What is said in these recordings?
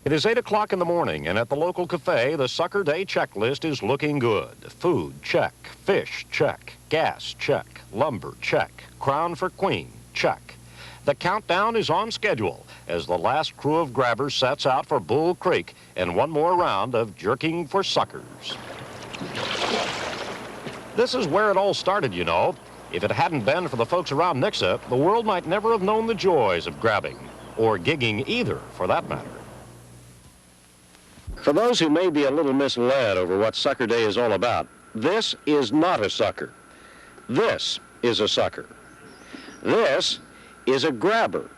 It is 8 o'clock in the morning, and at the local cafe, the Sucker Day checklist is looking good. Food, check. Fish, check. Gas, check. Lumber, check. Crown for queen, check. The countdown is on schedule as the last crew of grabbers sets out for Bull Creek in one more round of jerking for suckers. This is where it all started, you know. If it hadn't been for the folks around Nixa, the world might never have known the joys of grabbing, or gigging either, for that matter. For those who may be a little misled over what Sucker Day is all about, this is not a sucker. This is a sucker. This is a grabber.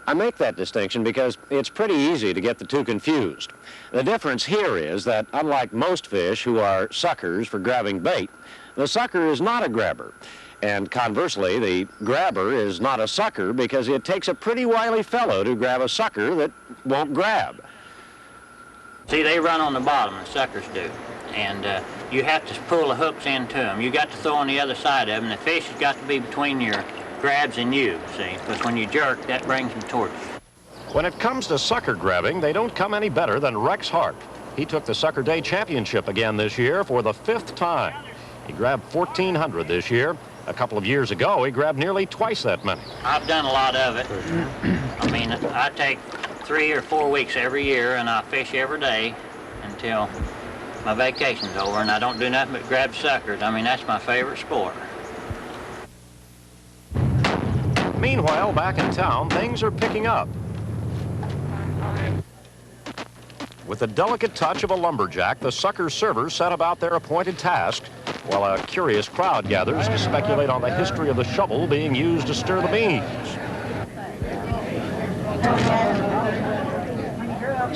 I make that distinction because it's pretty easy to get the two confused. The difference here is that, unlike most fish who are suckers for grabbing bait, the sucker is not a grabber. And conversely, the grabber is not a sucker because it takes a pretty wily fellow to grab a sucker that won't grab. See, they run on the bottom, the suckers do, and you have to pull the hooks into them. You got to throw on the other side of them. The fish has got to be between your grabs and you, see, because when you jerk, that brings them towards you. When it comes to sucker grabbing, they don't come any better than Rex Hart. He took the Sucker Day Championship again this year for the 5th time. He grabbed 1,400 this year. A couple of years ago, he grabbed nearly twice that many. I've done a lot of it. I mean, I take 3 or 4 weeks every year, and I fish every day until my vacation's over, and I don't do nothing but grab suckers. I mean, that's my favorite sport. Meanwhile, back in town, things are picking up. With the delicate touch of a lumberjack, the sucker servers set about their appointed task, while a curious crowd gathers to speculate on the history of the shovel being used to stir the beans.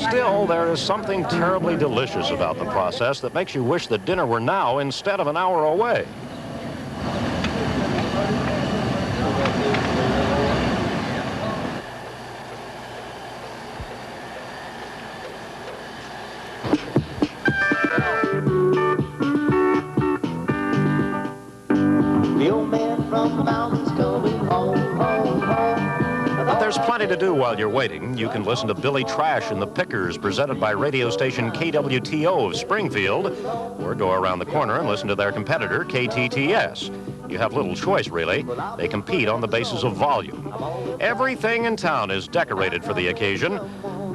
Still, there is something terribly delicious about the process that makes you wish that dinner were now instead of an hour away. The old man from the mountains coming home, home, home. But there's plenty to do while you're waiting. You can listen to Billy Trash and the Pickers, presented by radio station KWTO of Springfield, or go around the corner and listen to their competitor, KTTS. You have little choice, really. They compete on the basis of volume. Everything in town is decorated for the occasion,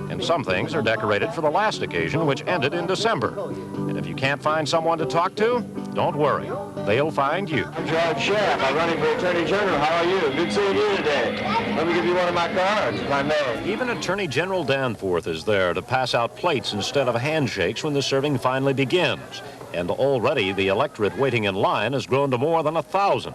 and some things are decorated for the last occasion, which ended in December. And if you can't find someone to talk to, don't worry. They'll find you. I'm George Sheriff. I'm running for Attorney General. How are you? Good seeing you today. Let me give you one of my cards, if I may. Even Attorney General Danforth is there to pass out plates instead of handshakes when the serving finally begins. And already the electorate waiting in line has grown to more than 1,000.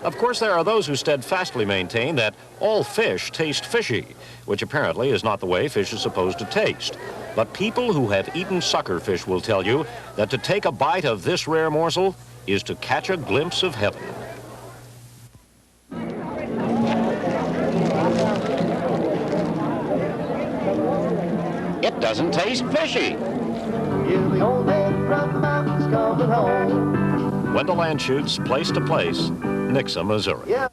Of course, there are those who steadfastly maintain that all fish taste fishy, which apparently is not the way fish is supposed to taste. But people who have eaten sucker fish will tell you that to take a bite of this rare morsel is to catch a glimpse of heaven. It doesn't taste fishy. Hear the old man from the mountains coming home. Wendell Anschutz, Place to Place, Nixa, Missouri. Yeah.